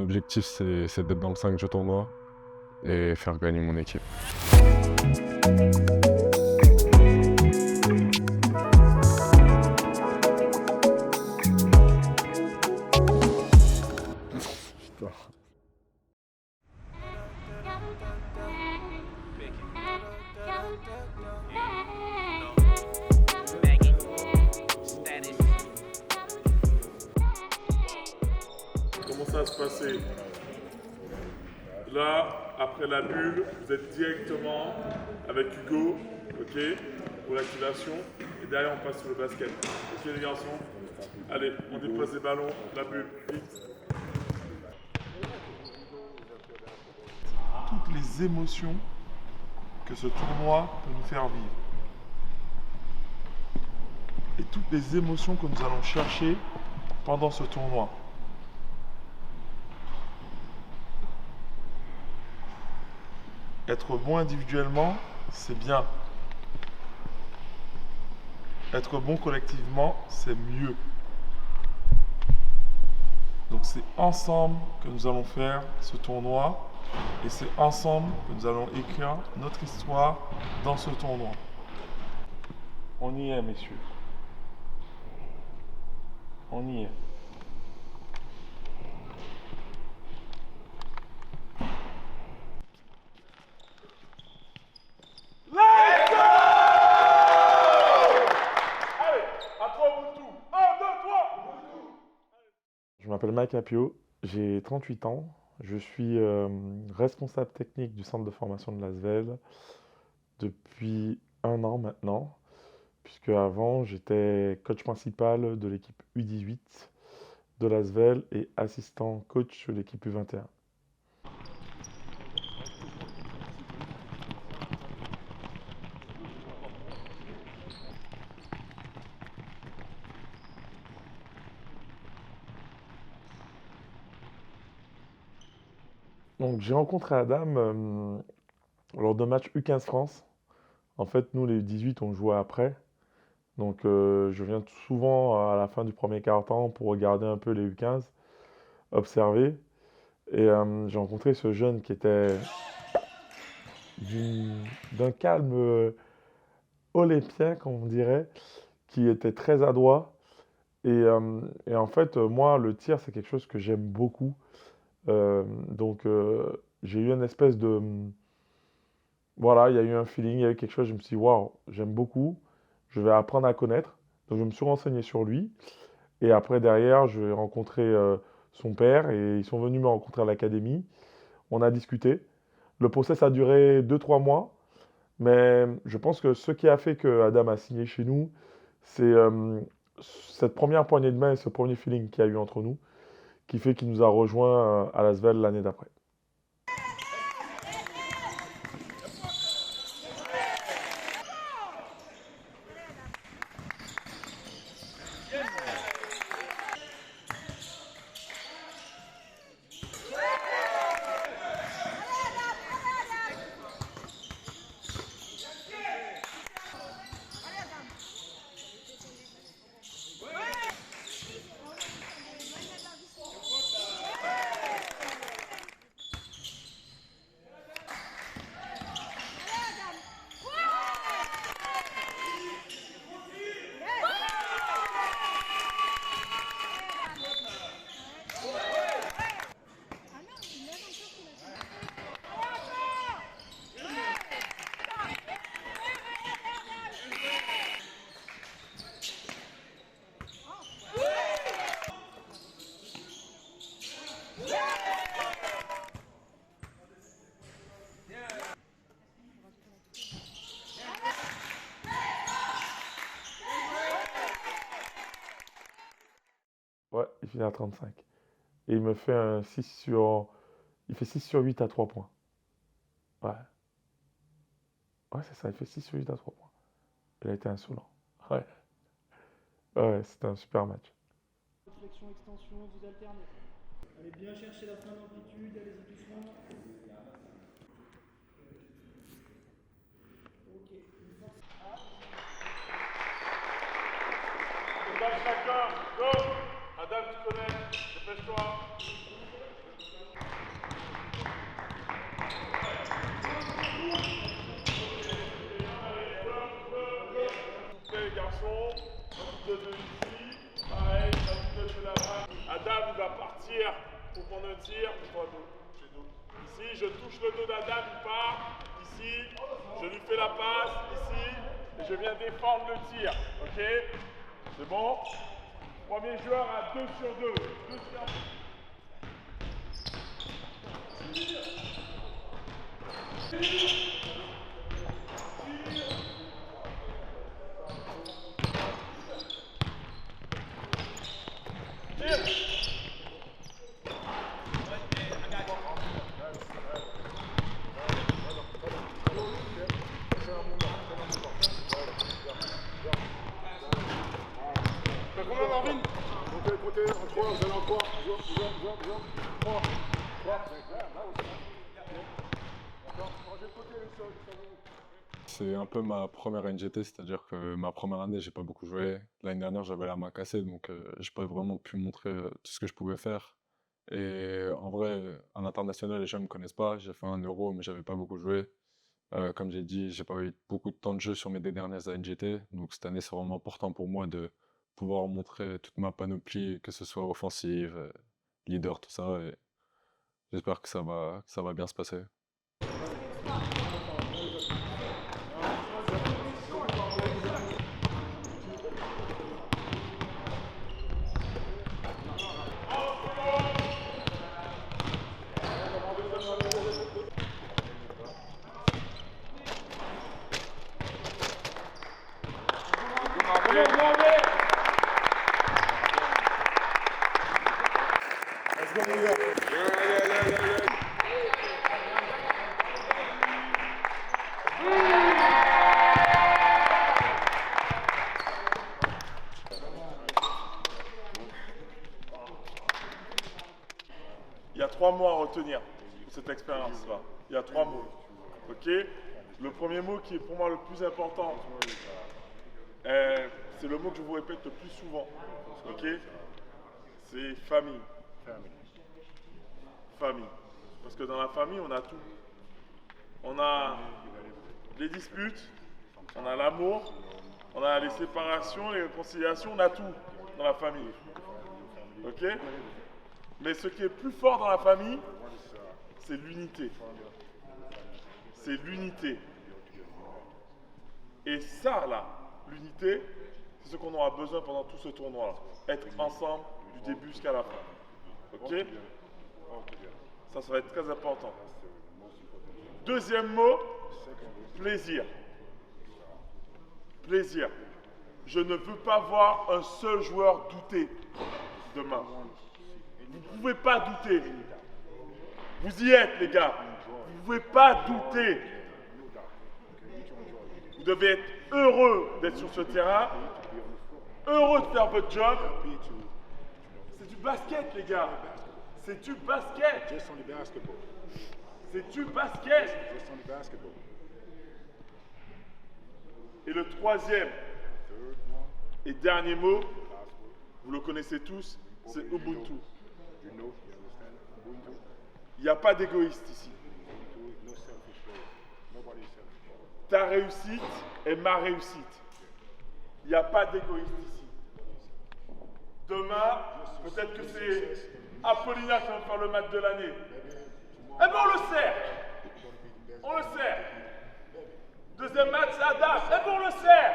objectif, c'est d'être dans le 5 du tournoi et faire gagner mon équipe. Putain. Comment ça va se passer? Là, après la bulle, vous êtes directement avec Hugo, ok, pour l'activation. Et derrière, on passe sur le basket. Ok, les garçons? Allez, on dépose les ballons, la bulle, vite. Toutes les émotions que ce tournoi peut nous faire vivre. Et toutes les émotions que nous allons chercher pendant ce tournoi. Être bon individuellement, c'est bien. Être bon collectivement, c'est mieux. Donc c'est ensemble que nous allons faire ce tournoi et c'est ensemble que nous allons écrire notre histoire dans ce tournoi. On y est, messieurs. On y est. Let's go! Allez, à toi, Ubuntu. 1, 2, 3. Je m'appelle Mike Apio, j'ai 38 ans. Je suis responsable technique du centre de formation de l'Asvel depuis 1 an maintenant, puisque avant j'étais coach principal de l'équipe U18 de l'Asvel et assistant coach de l'équipe U21. Donc j'ai rencontré Adam lors d'un match U15 France. En fait, nous les U18 on jouait après. Donc je viens souvent à la fin du premier quart-temps pour regarder un peu les U15, observer. Et j'ai rencontré ce jeune qui était d'un calme olympien, comme on dirait, qui était très adroit. Et en fait, moi, le tir, c'est quelque chose que j'aime beaucoup. Donc, j'ai eu une espèce de... Voilà, il y a eu un feeling, il y a eu quelque chose, je me suis dit, waouh, j'aime beaucoup, je vais apprendre à connaître. Donc, je me suis renseigné sur lui. Et après, derrière, j'ai rencontré son père et ils sont venus me rencontrer à l'académie. On a discuté. Le process a duré 2-3 mois. Mais je pense que ce qui a fait que Adam a signé chez nous, c'est cette première poignée de main et ce premier feeling qu'il y a eu entre nous, qui fait qu'il nous a rejoints à l'Asvel l'année d'après. Ouais, il finit à 35. Et il me fait un 6 sur... Il fait 6 sur 8 à 3 points. Ouais. Ouais, c'est ça, il fait 6 sur 8 à 3 points. Il a été insolent. Ouais. Ouais, c'était un super match. Flexion, extension, vous alternez. Allez bien chercher la fin d'amplitude, allez-y doucement. Ok, une force. Chacun, go! Adam, tu connais, dépêche-toi. pour prendre un tir, ici, je touche le dos d'Adam, il part. Ici, je lui fais la passe. Ici, et je viens défendre le tir. Ok? C'est bon? Premier joueur à 2 sur 2. 2 sur 2. C'est un peu ma première NGT, c'est-à-dire que ma première année, j'ai pas beaucoup joué. L'année dernière, j'avais la main cassée, donc j'ai pas vraiment pu montrer tout ce que je pouvais faire. Et en vrai, à l'international, les gens me connaissent pas. J'ai fait un Euro, mais j'avais pas beaucoup joué. Comme j'ai dit, j'ai pas eu beaucoup de temps de jeu sur mes 2 dernières NGT, donc cette année, c'est vraiment important pour moi de pouvoir montrer toute ma panoplie, que ce soit offensive, leader, tout ça. Et j'espère que ça va bien se passer. Il y a 3 mots à retenir pour cette expérience-là. Il y a 3 mots. Ok? Le premier mot qui est pour moi le plus important, c'est le mot que je vous répète le plus souvent. Ok? C'est famille. Famille. Parce que dans la famille, on a tout. On a les disputes, on a l'amour, on a les séparations, les réconciliations, on a tout dans la famille. Ok? Mais ce qui est plus fort dans la famille, c'est l'unité. C'est l'unité. Et ça, là, l'unité, c'est ce qu'on aura besoin pendant tout ce tournoi-là. Être ensemble du début jusqu'à la fin. Ok? Ça va être très important. Deuxième mot, plaisir. Plaisir. Je ne veux pas voir un seul joueur douter demain. Vous ne pouvez pas douter. Vous y êtes, les gars. Vous ne pouvez pas douter. Vous devez être heureux d'être sur ce terrain, heureux de faire votre job. C'est du basket, les gars. C'est du basket. C'est du basket. Et le troisième et dernier mot, vous le connaissez tous, c'est Ubuntu. Il n'y a pas d'égoïste ici. Ta réussite est ma réussite. Il n'y a pas d'égoïste ici. Demain, peut-être que c'est Apollinaire qui va faire le match de l'année. Eh bien, on le sait. On le sait. Deuxième match, c'est Adam. Eh bien, on le sait.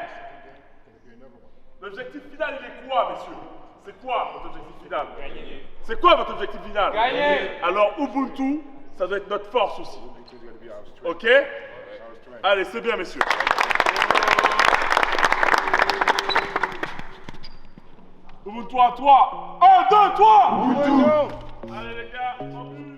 L'objectif final, il est quoi, messieurs? C'est quoi votre objectif final? Gagner. C'est quoi votre objectif final? Gagner. Alors, Ubuntu, ça doit être notre force aussi. Ok? Allez, c'est bien, messieurs. Ubuntu à toi. 1, 2, 3. Ubuntu. Allez, les gars, en but.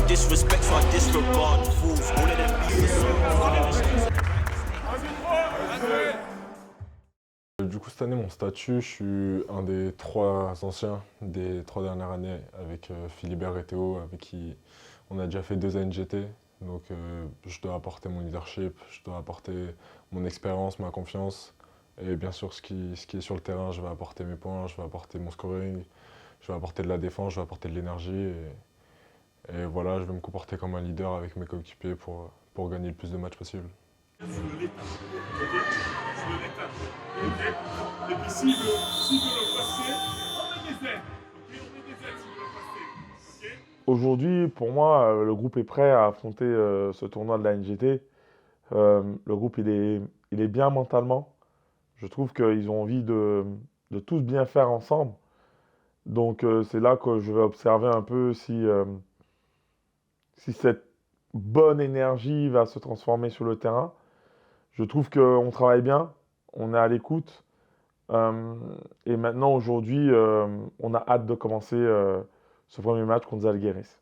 Disrespect, so I disregard fools. All of them be Du coup, cette année, mon statut, je suis un des 3 anciens des 3 dernières années avec Philibert et Théo, avec qui on a déjà fait 2 ANGT. Donc, je dois apporter mon leadership, je dois apporter mon expérience, ma confiance. Et bien sûr, ce qui est sur le terrain, je vais apporter mes points, je vais apporter mon scoring, je vais apporter de la défense, je vais apporter de l'énergie. Et voilà, je vais me comporter comme un leader avec mes coéquipiers pour gagner le plus de matchs possible. Sous le l'état. Ok. Sous le l'état. Ok. Et puis s'il veut le passer, on met des aides. Ok. On met des aides s'il veut le passer. Ok. Aujourd'hui, pour moi, le groupe est prêt à affronter ce tournoi de la NGT. Le groupe, il est bien mentalement. Je trouve qu'ils ont envie de tous bien faire ensemble. Donc, c'est là que je vais observer un peu si cette bonne énergie va se transformer sur le terrain. Je trouve qu'on travaille bien, on est à l'écoute. Et maintenant, aujourd'hui, on a hâte de commencer ce premier match contre Zalgiris.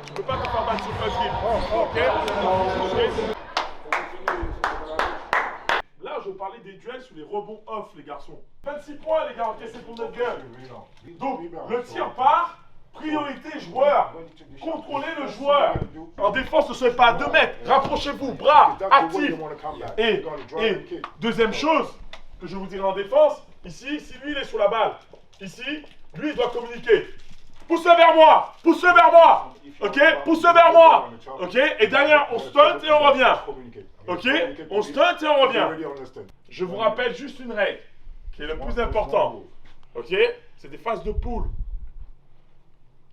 Tu peux pas te faire battre sur le pied. Ok. Là, je vais parler des duels sur les rebonds off, les garçons. 26 points, les gars, encaissés pour notre gueule. Donc, le tir part. Priorité joueur. Contrôlez le joueur. En défense, ne soyez pas à 2 mètres. Rapprochez-vous, bras actifs. Et deuxième chose que je vous dirai en défense, ici, si lui il est sur la balle, ici, lui il doit communiquer. Poussez vers moi. Poussez vers moi. Ok. Poussez vers moi. Ok. Et derrière, on stunt et on revient. Ok. On stunt et on revient. Je vous rappelle juste une règle qui est le plus important. Ok. C'est des phases de poule.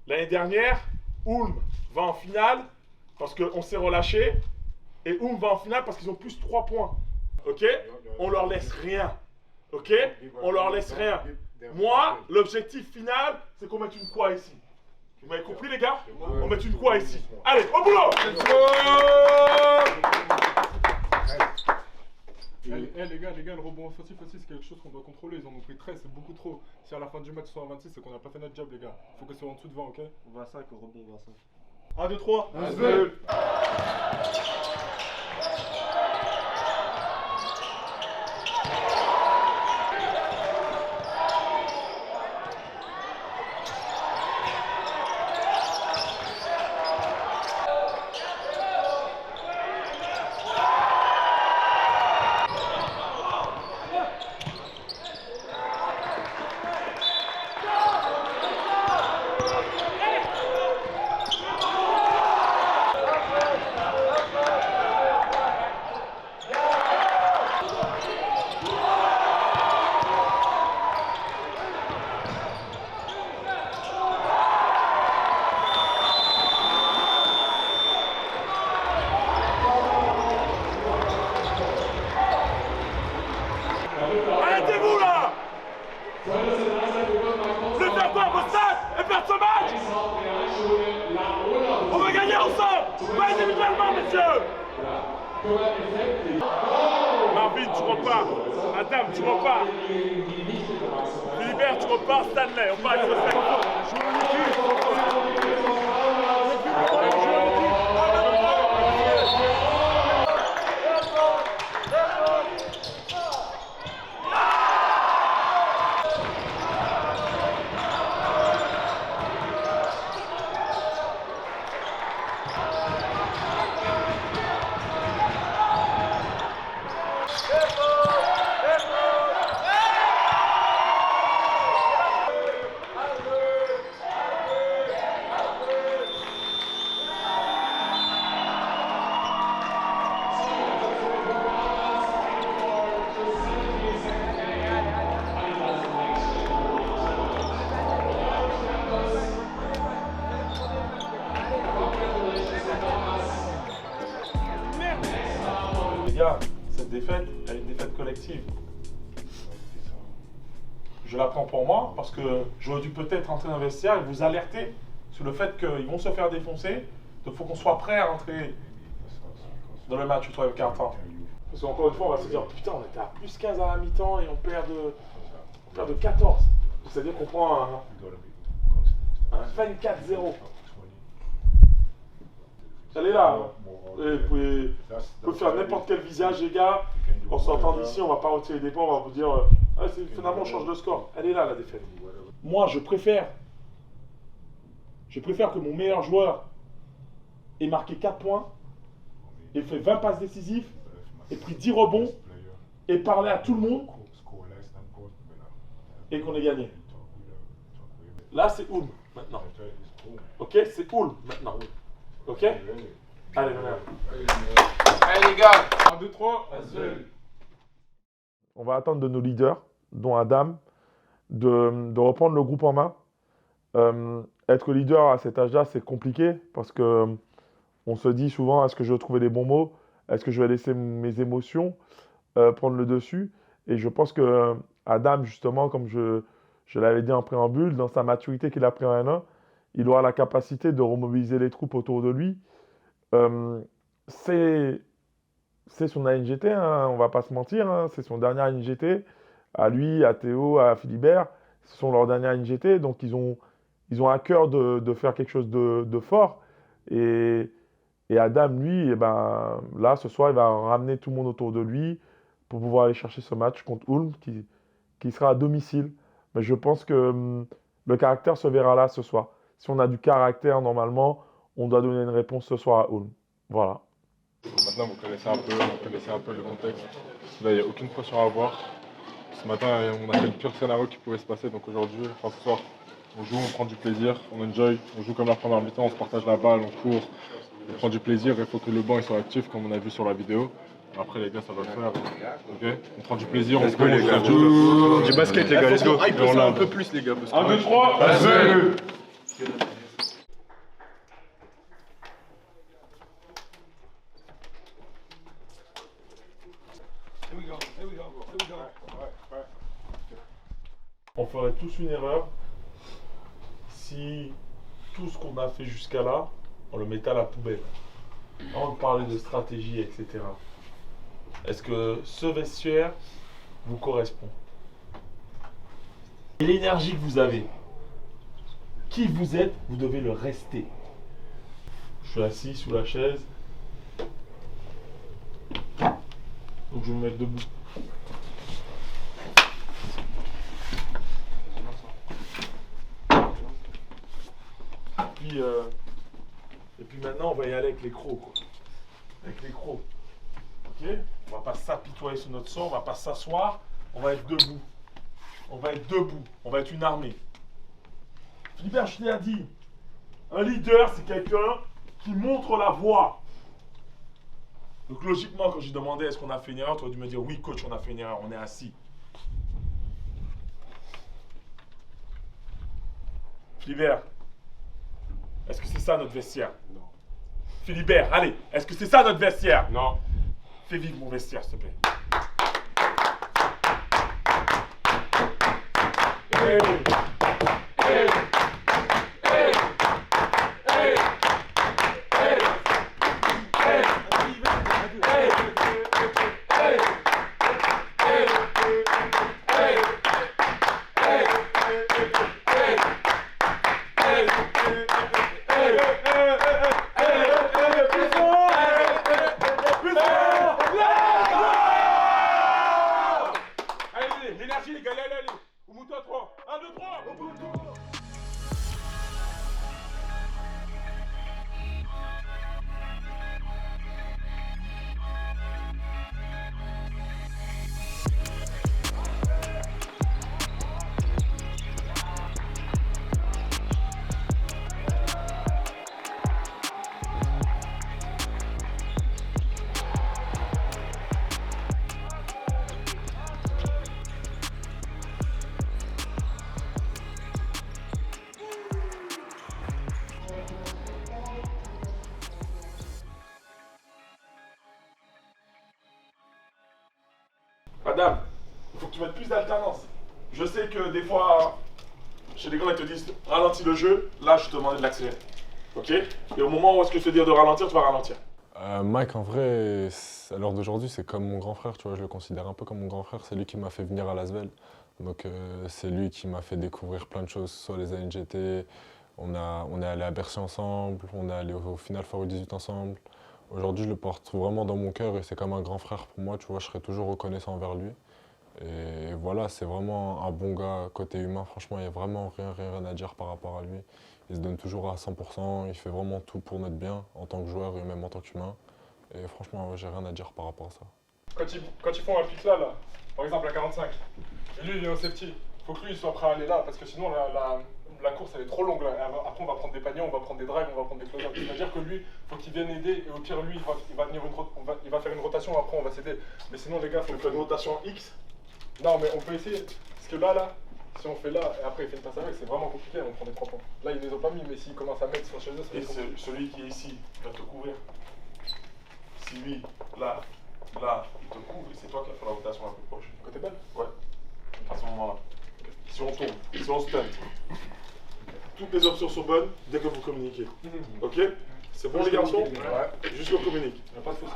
L'année dernière, Ulm va en finale parce qu'on s'est relâché. Et Ulm va en finale parce qu'ils ont plus 3 points. Ok. On leur laisse rien. Ok. On leur laisse rien. Moi, l'objectif final, c'est qu'on mette une quoi ici. Vous m'avez compris, les gars? On met une quoi ici. Allez, au boulot! Les gars, le rebond offensif aussi, c'est quelque chose qu'on doit contrôler. Ils en ont pris 13, c'est beaucoup trop. Si à la fin du match, ils sont à 26, c'est qu'on n'a pas fait notre job, les gars. Faut que ce soit en dessous de 20, ok? 25 au rebond, 25. 1, 2, 3. 1, 2. Arrêtez-vous là! Vous voulez faire quoi, vos stades et perdre ce match? On va gagner ensemble, pas individuellement, messieurs! Marvin, tu repars. Adam, tu repars. Philibert, tu repars. Stanley, on part avec le 5. les gars, cette défaite, elle est une défaite collective. Je la prends pour moi parce que j'aurais dû peut-être rentrer dans le vestiaire et vous alerter sur le fait qu'ils vont se faire défoncer. Donc il faut qu'on soit prêt à rentrer dans le match au troisième quart-temps. Parce qu'encore une fois, on va se dire, putain, on était à plus 15 à la mi-temps et on perd de 14. C'est-à-dire qu'on prend un 24-0. Elle est là. Et vous pouvez faire n'importe quel visage, les gars. On s'entend d'ici, on va pas retirer des points, on va vous dire finalement on change de score. Elle est là la défaite. Moi je préfère que mon meilleur joueur ait marqué 4 points, ait fait 20 passes décisives, ait pris 10 rebonds, et parlé à tout le monde et qu'on ait gagné. Là c'est Ulm maintenant. Ok, c'est Ulm maintenant. Ok. Allez, maintenant. Allez les gars. 1, 2, 3. On va attendre de nos leaders, dont Adam, de reprendre le groupe en main. Être leader à cet âge-là, c'est compliqué parce que on se dit souvent, est-ce que je vais trouver les bons mots? Est-ce que je vais laisser mes émotions prendre le dessus? Et je pense que Adam, justement, comme je l'avais dit en préambule, dans sa maturité qu'il a pris en N1, il aura la capacité de remobiliser les troupes autour de lui. C'est son ANGT, hein, on va pas se mentir, hein, c'est son dernier ANGT. À lui, à Théo, à Philibert, ce sont leurs derniers ANGT, donc ils ont à cœur de faire quelque chose de fort. Et Adam, lui, eh ben, là, ce soir, il va ramener tout le monde autour de lui pour pouvoir aller chercher ce match contre Ulm qui sera à domicile. Mais je pense que le caractère se verra là ce soir. Si on a du caractère, normalement, on doit donner une réponse ce soir à Ulm. Voilà. Maintenant, vous connaissez un peu le contexte. Là, il n'y a aucune pression à avoir. Ce matin, on a fait le pire scénario qui pouvait se passer. Donc aujourd'hui, ce soir, on joue, on prend du plaisir, on enjoy, on joue comme la première mi-temps, on se partage la balle, on court, on prend du plaisir. Il faut que le banc il soit actif, comme on a vu sur la vidéo. Après, les gars, ça va le faire. Ok, on prend du plaisir, on se court, les gars. Du basket les gars, let's go. Et on l'a un peu plus les gars. 1, 2, 3, On ferait tous une erreur si tout ce qu'on a fait jusqu'à là, on le mettait à la poubelle. On parlait de stratégie, etc. Est-ce que ce vestiaire vous correspond? Et l'énergie que vous avez, qui vous êtes, vous devez le rester. Je suis assis sous la chaise. Donc je vais me mettre debout. Et puis maintenant, on va y aller avec les crocs, quoi. Avec les crocs. Ok? On va pas s'apitoyer sur notre sort, on va pas s'asseoir, on va être debout. On va être debout, on va être une armée. Philibert, je l'ai dit, un leader, c'est quelqu'un qui montre la voie. Donc logiquement, quand j'ai demandé est-ce qu'on a fait une erreur, tu aurais dû me dire oui, coach, on a fait une erreur, on est assis. Philibert, est-ce que c'est ça notre vestiaire? Non. Philibert, allez, est-ce que c'est ça notre vestiaire? Non. Fais vivre mon vestiaire, s'il te plaît. Hey. Hey. Hey. Hey. Hey. Hey. L'énergie, les gars, allez. Au bout de 3. 1, 2, 3. Au bout de 3. Madame, il faut que tu mettes plus d'alternance. Je sais que des fois, chez les grands, ils te disent ralentis le jeu. Là, je te demande de l'accélérer. Ok? Et au moment où est-ce que je te dis de ralentir, tu vas ralentir. Mike, en vrai, à l'heure d'aujourd'hui, c'est comme mon grand frère, tu vois, je le considère un peu comme mon grand frère. C'est lui qui m'a fait venir à Lasvel. Donc, c'est lui qui m'a fait découvrir plein de choses, soit les ANGT. On est allé à Bercy ensemble, on est allé au Final Four U18 ensemble. Aujourd'hui, je le porte vraiment dans mon cœur et c'est comme un grand frère pour moi, tu vois, je serai toujours reconnaissant envers lui. Et voilà, c'est vraiment un bon gars côté humain, franchement, il n'y a vraiment rien à dire par rapport à lui. Il se donne toujours à 100%, il fait vraiment tout pour notre bien en tant que joueur et même en tant qu'humain. Et franchement, j'ai rien à dire par rapport à ça. Quand ils font un pic là, par exemple à 45, et lui il est au safety, faut que lui il soit prêt à aller là, parce que sinon la course elle est trop longue là. Après on va prendre des paniers, on va prendre des drives, on va prendre des close-ups. C'est-à-dire que lui, faut qu'il vienne aider et au pire lui il va faire une rotation, après on va s'aider. Mais sinon les gars, faut faire une rotation X. Non mais on peut essayer, parce que là, si on fait là et après il fait une passe avec, c'est vraiment compliqué, on prend des 3 points. Là ils les ont pas mis, mais s'ils commencent à mettre sur chez eux, ça va Et être compliqué. celui qui est ici va te couvrir. Si lui, là, il te couvre, et c'est toi qui as fait la rotation la plus proche. Côté balle. Ouais, à ce moment-là. Si on tourne, si on stun, toutes les options sont bonnes dès que vous communiquez. Ok? C'est bon les garçons? Ouais. Juste qu'on communique. Il n'y a pas de soucis.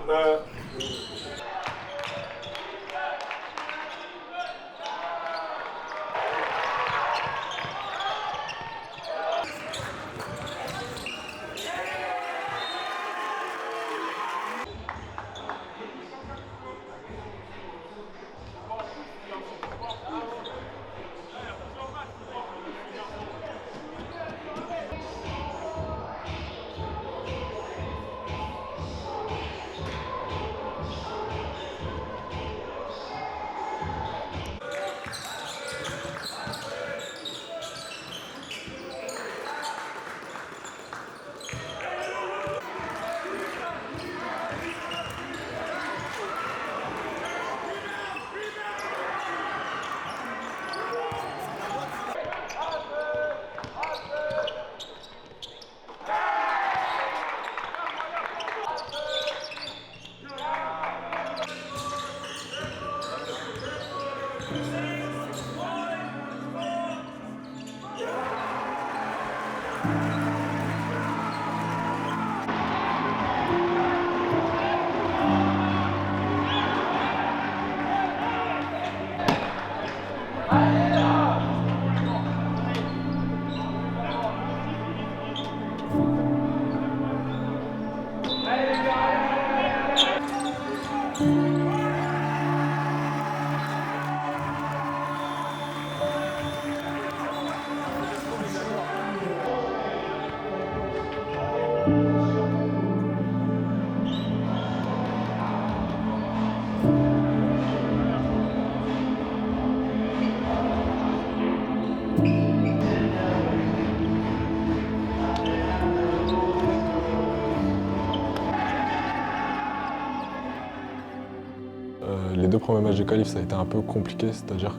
Les 2 premiers matchs de qualif, ça a été un peu compliqué, c'est-à-dire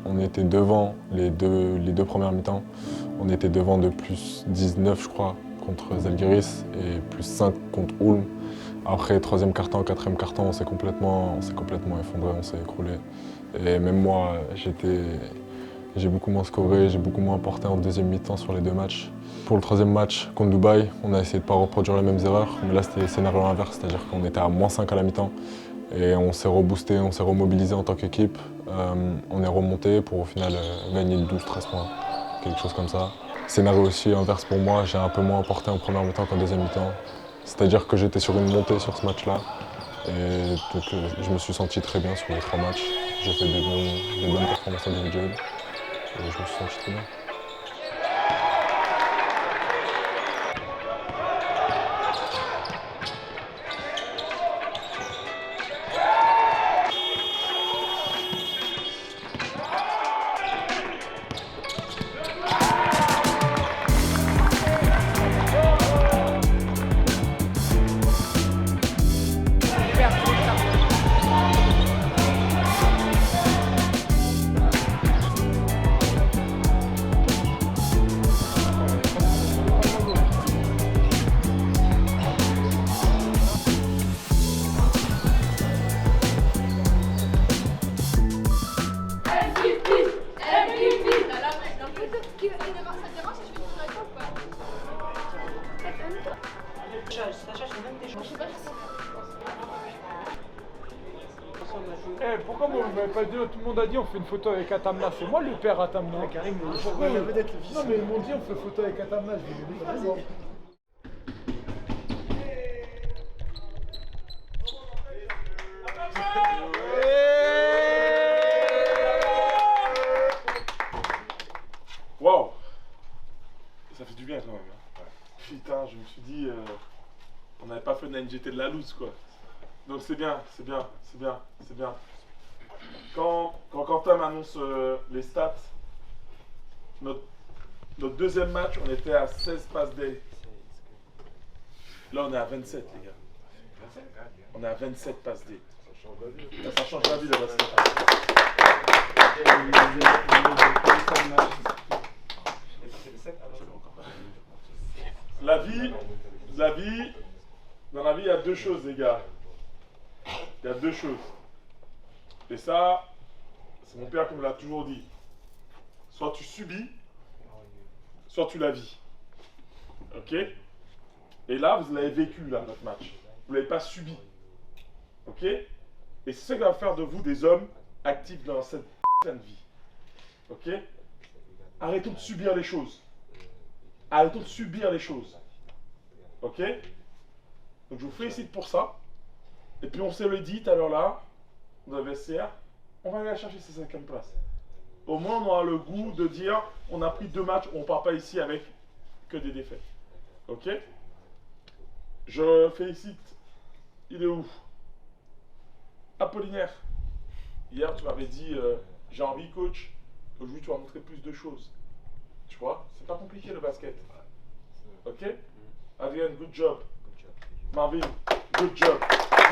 qu'on était devant les deux premières mi-temps. On était devant de plus 19, je crois, contre Zalgiris et plus 5 contre Ulm. Après, 3e quart-temps, 4e quart-temps, on s'est complètement effondré, on s'est écroulé. Et même moi, j'ai beaucoup moins scoré, j'ai beaucoup moins porté en 2e mi-temps sur les 2 matchs. Pour le 3e match contre Dubaï, on a essayé de ne pas reproduire les mêmes erreurs, mais là c'était le scénario inverse, c'est-à-dire qu'on était à -5 à la mi-temps. Et on s'est reboosté, on s'est remobilisé en tant qu'équipe. On est remonté pour au final gagner 12-13 points, quelque chose comme ça. Scénario aussi inverse pour moi, j'ai un peu moins porté en première mi-temps qu'en 2e mi-temps. C'est-à-dire que j'étais sur une montée sur ce match-là. Et donc je me suis senti très bien sur les 3 matchs. J'ai fait des bonnes performances individuelles et je me suis senti très bien. pas dit, tout le monde a dit on fait une photo avec Atamna. C'est moi le père Atamna. Karim, la vedette, le fils. Non mais ils m'ont dit on fait photo avec Atamna. Je vais lui dire moi. Waouh! Ça fait du bien quand même. Hein. Putain, je me suis dit, on n'avait pas fait de NGT de la loose quoi. Donc c'est bien, c'est bien, c'est bien, c'est bien. Quand Quentin m'annonce les stats, notre deuxième match, on était à 16 passes D. Là, on est à 27, les gars. On est à 27 passes D. Ça change la vie, le basket. Dans la vie, il y a deux choses, les gars. Il y a deux choses. Et ça, c'est mon père qui me l'a toujours dit. Soit tu subis, soit tu la vis. Ok? Et là, vous l'avez vécu, là, notre match. Vous ne l'avez pas subi. Ok? Et c'est ce qui va faire de vous des hommes actifs dans cette putain de vie. Ok? Arrêtons de subir les choses. Arrêtons de subir les choses. Ok? Donc je vous félicite pour ça. Et puis on s'est le dit tout à l'heure là, dans le vestiaire, on va aller chercher ces 5e places. Au moins on aura le goût de dire, on a pris 2 matchs, on ne part pas ici avec que des défaites. Ok? Je félicite. Il est où? Apollinaire. Hier tu m'avais dit, j'ai envie coach. Aujourd'hui tu vas montrer plus de choses. Tu vois? C'est pas compliqué le basket. Ok? Adrien, good job. Marvin, good job.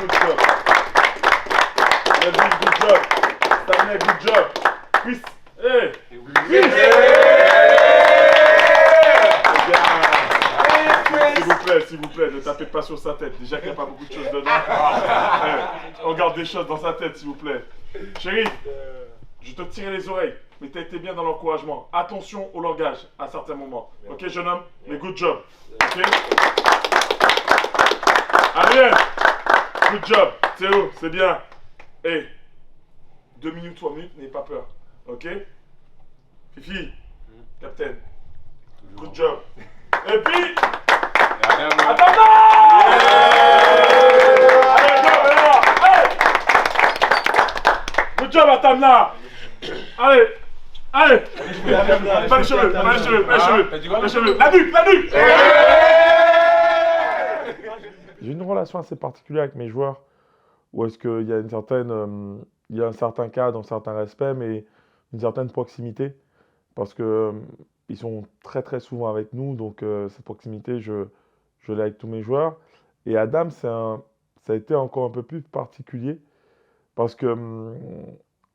Good job. Melvin, good job. Stanley, good job. Chris, hey! Chris! S'il vous plaît, ne tapez pas sur sa tête. Déjà qu'il n'y a pas beaucoup de choses dedans. On garde des choses dans sa tête, s'il vous plaît. Chérie, je te tirais les oreilles, mais tu as été bien dans l'encouragement. Attention au langage à certains moments. Ok, jeune homme? Mais good job. Ok? Ariel, good job. Théo, c'est bien. Hey, 2 minutes, 3 minutes, n'ayez pas peur. Ok? Fifi, capitaine, good job. Et puis, Atamna! Good job, Atamna! Allez! Allez! Pas les cheveux, pas les cheveux, pas les cheveux, pas les cheveux. La nuque, la nuque! J'ai une relation assez particulière avec mes joueurs, où est-ce qu'il y a une certaine, il y a un certain cadre, un certain respect, mais une certaine proximité, parce que ils sont très très souvent avec nous, donc cette proximité, je l'ai avec tous mes joueurs. Et Adam, ça a été encore un peu plus particulier, parce que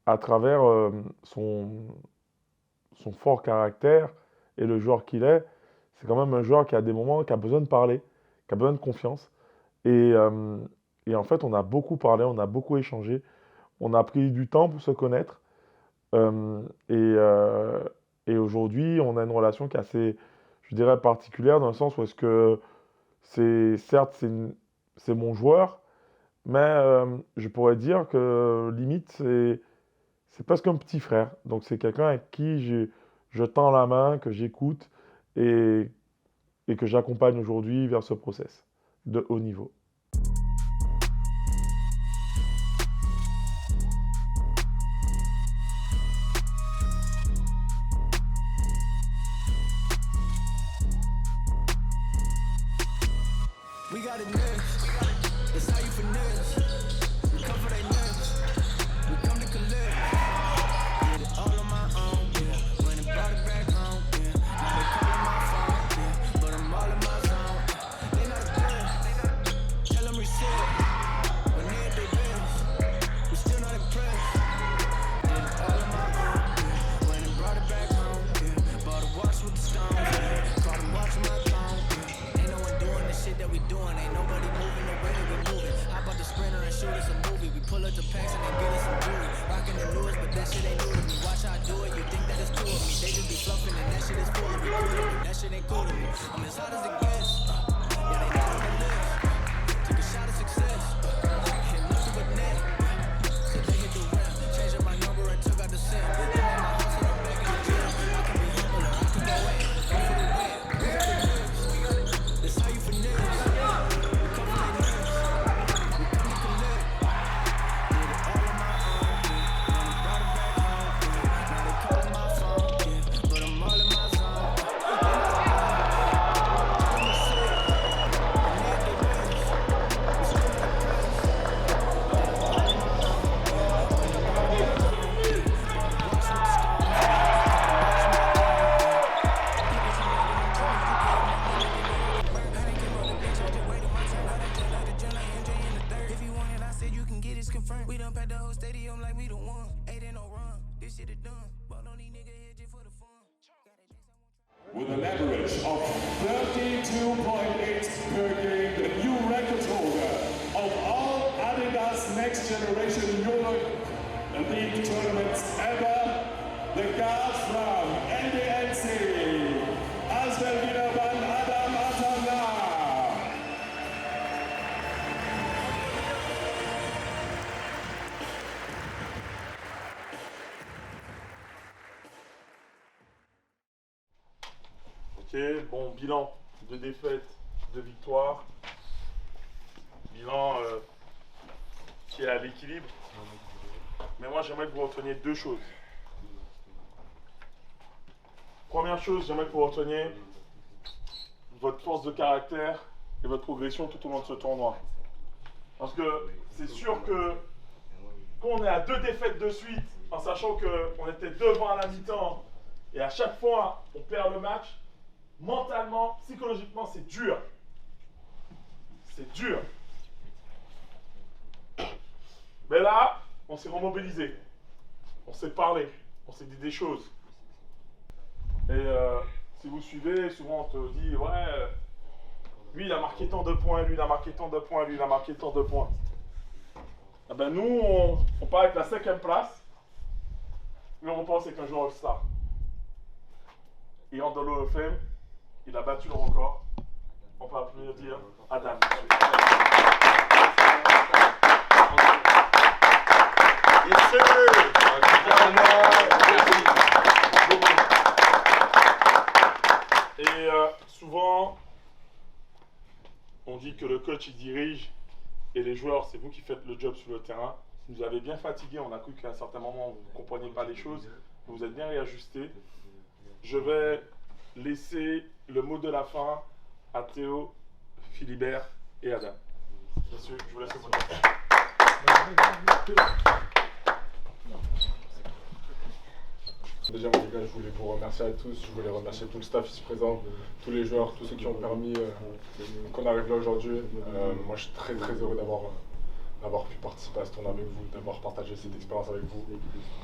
à travers son fort caractère et le joueur qu'il est, c'est quand même un joueur qui a des moments, qui a besoin de parler, qui a besoin de confiance. Et en fait, on a beaucoup parlé, on a beaucoup échangé, on a pris du temps pour se connaître. Et aujourd'hui, on a une relation qui est assez, je dirais, particulière, dans le sens où est-ce que certes, c'est mon joueur, mais je pourrais dire que limite, c'est presque un petit frère. Donc c'est quelqu'un avec qui je tends la main, que j'écoute et que j'accompagne aujourd'hui vers ce process de haut niveau. We got it next. It's how you finesse. We come for they next. We come to collect. Did it all on my own, yeah. When it brought it back home, yeah. Now they calling my phone, yeah. But I'm all in my zone. They not good. Tell them reset. When they at their best, we still not impressed. Did it all on my own, yeah. When it brought it back home, yeah. Bought a watch with the stones, yeah. Caught them watching my phone, yeah. Ain't no one doing the shit that we doing. Ain't nobody moving the way that we moving. I bought the Sprinter and shoot us a movie. We pull up the packs and they get us some jewelry. Rocking the newest, but that shit ain't new to me. Watch how I do it, you think that it's cool of me. They just be fluffing and that shit is cool of me. That shit ain't cool to me. I'm as hot as it gets. Yeah, they not on the list. Took a shot of success. Hit nothing but net. Said they hit the rim. Changing my With an average of 32.8 per game, the new record holder of all Adidas Next Generation Europe League tournaments ever, the guard from NDNC, Asbel Wienerban Adam Atana. Ok, bon, bilan, 2 défaites, 2 victoires. Bilan qui est à l'équilibre. Mais moi, j'aimerais que vous reteniez 2 choses. Première chose, j'aimerais que vous reteniez votre force de caractère et votre progression tout au long de ce tournoi. Parce que c'est sûr que quand on est à 2 défaites de suite, en sachant qu'on était devant à la mi-temps, et à chaque fois, on perd le match, mentalement, psychologiquement, c'est dur. C'est dur. Mais là, on s'est remobilisé. On s'est parlé. On s'est dit des choses. Et si vous suivez, souvent on te dit, ouais, lui il a marqué tant de points, lui il a marqué tant de points, lui il a marqué tant de points. Eh ben nous, on part avec la 5e place, mais on pense qu'un joueur All-Star. Et en Hall of Fame, il a battu le record. On peut applaudir Adam. Et souvent, on dit que le coach il dirige et les joueurs, c'est vous qui faites le job sur le terrain. Vous nous avez bien fatigué, on a cru qu'à un certain moment, vous ne compreniez pas les choses. Vous êtes bien réajustés. Je vais laisser le mot de la fin à Théo, Philibert et Adam. Messieurs, je vous laisse le mot de la fin. Déjà, moi, les gars, je voulais vous remercier à tous. Je voulais remercier tout le staff ici présent, tous les joueurs, tous ceux qui ont permis qu'on arrive là aujourd'hui. Moi, je suis très heureux d'avoir pu participer à ce tournoi avec vous, d'avoir partagé cette expérience avec vous,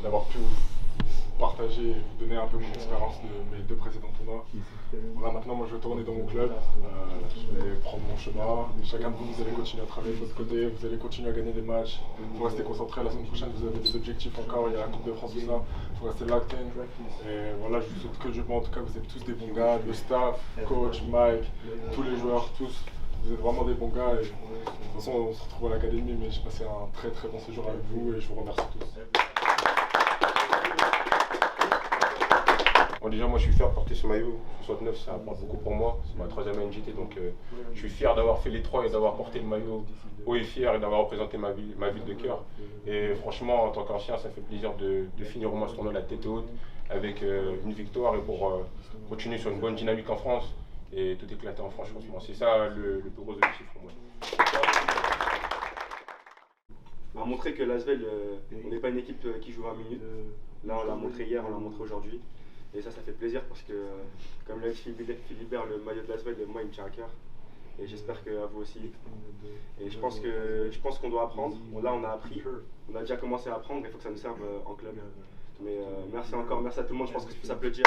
d'avoir pu vous partager et vous donner un peu mon expérience de mes 2 précédents tournois. Voilà, maintenant, moi, je vais tourner dans mon club, je vais prendre mon chemin. Chacun de vous, vous allez continuer à travailler de votre côté, vous allez continuer à gagner des matchs. Il faut rester concentré. La semaine prochaine, vous avez des objectifs encore. Il y a la Coupe de France, tout ça. Il faut rester locked in. Et voilà, je vous souhaite que du bon. En tout cas, vous êtes tous des bons gars. Le staff, coach, Mike, tous les joueurs, tous. Vous êtes vraiment des bons gars. Et de toute façon, on se retrouve à l'académie, mais j'ai passé un très bon séjour avec vous et je vous remercie tous. Bon, déjà, moi je suis fier de porter ce maillot 69, ça apporte beaucoup pour moi. C'est ma 3e NJT, donc je suis fier d'avoir fait les 3 et d'avoir porté le maillot haut et fier et d'avoir représenté ma ville de cœur. Et franchement, en tant qu'ancien, ça fait plaisir de finir au moins ce tournoi la tête haute avec une victoire et pour continuer sur une bonne dynamique en France et tout éclater en France, franchement. C'est ça le plus gros objectif pour moi. On a montré que l'Asvel, on n'est pas une équipe qui joue 20 minutes. Là, on l'a montré hier, on l'a montré aujourd'hui. Et ça fait plaisir parce que, comme l'a dit Philibert, le maillot de l'Asvel, moi, il me tient à cœur. Et j'espère qu'à vous aussi. Et je pense qu'on doit apprendre. Bon, là, on a appris. On a déjà commencé à apprendre, il faut que ça nous serve en club. Mais merci encore, merci à tout le monde, je pense que ça peut le dire.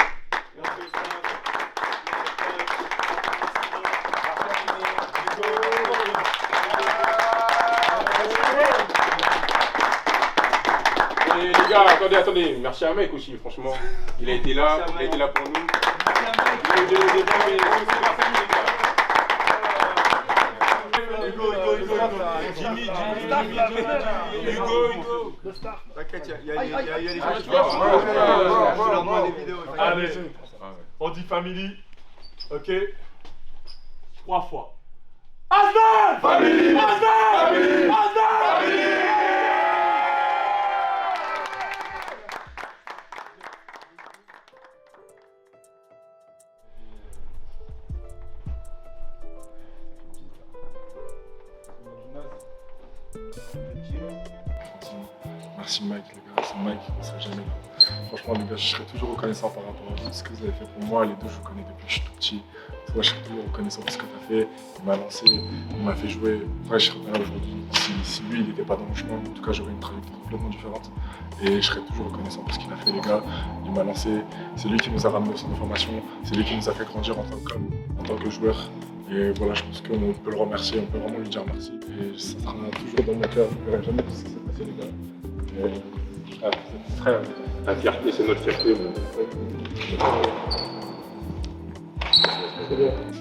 Et les gars, attendez, merci à Mike aussi, franchement. Il a été là pour nous. Hugo. T'inquiète, il y a les gens qui parlent. Allez, on dit family, ok? 3 fois. Asbel! Family! Asbel! Asbel! Merci Mike, les gars, c'est Mike, on ne sera jamais là. Franchement, les gars, je serai toujours reconnaissant par rapport à tout ce que vous avez fait pour moi. Les 2, je vous connais depuis que je suis tout petit. Toi, je serai toujours reconnaissant pour ce que tu as fait. Il m'a lancé, il m'a fait jouer. Après, je serais pas là aujourd'hui. Si lui, il n'était pas dans mon chemin, en tout cas, j'aurais une trajectoire complètement différente. Et je serai toujours reconnaissant pour ce qu'il a fait, les gars. il m'a lancé, c'est lui qui nous a ramené au centre de formation, c'est lui qui nous a fait grandir en tant qu'homme, en tant que joueur. Et voilà, je pense qu'on peut le remercier, on peut vraiment lui dire merci. Et ça sera toujours dans mon cœur, je ne verrai jamais tout ce qui s'est passé, les gars. C'est très... La fierté, c'est notre fierté.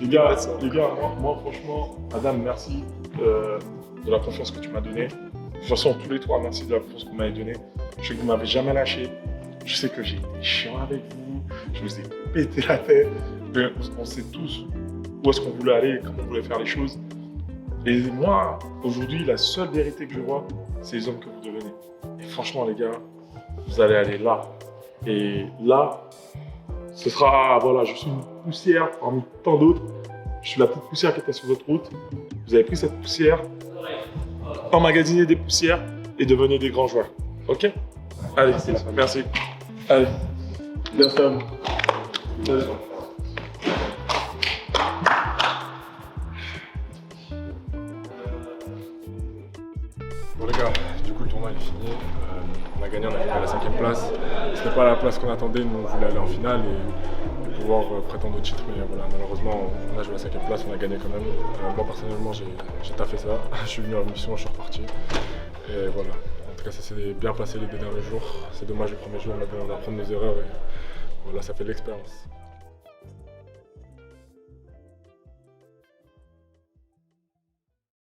Les gars, moi franchement, Adam, merci de la confiance que tu m'as donnée. De toute façon, tous les trois, merci de la confiance que vous m'avez donnée. Je sais que vous ne m'avez jamais lâché. Je sais que j'ai été chiant avec vous. Je vous ai pété la tête. Mais on sait tous où est-ce qu'on voulait aller et comment on voulait faire les choses. Et moi, aujourd'hui, la seule vérité que je vois, c'est les hommes que vous devenez. Et franchement, les gars, vous allez aller là. Et là, ce sera, voilà, je suis une poussière parmi tant d'autres. Je suis la petite poussière qui était sur votre route. Vous avez pris cette poussière, emmagasinez des poussières et devenez des grands joueurs. Ok? Allez, merci. Allez, merci à vous. Allez. Bon les gars, du coup le tournoi il est fini. On a gagné, on a fini à la 5e place. C'était pas la place qu'on attendait, nous on voulait aller en finale et pouvoir prétendre au titre. Mais voilà, malheureusement on a joué à la 5e place, on a gagné quand même. Moi personnellement j'ai taffé ça. Je suis venu à la mission, je suis reparti. Et voilà. En tout cas ça s'est bien passé les 2 derniers jours. C'est dommage le premier jour, on a pu apprendre nos erreurs et voilà, ça fait de l'expérience.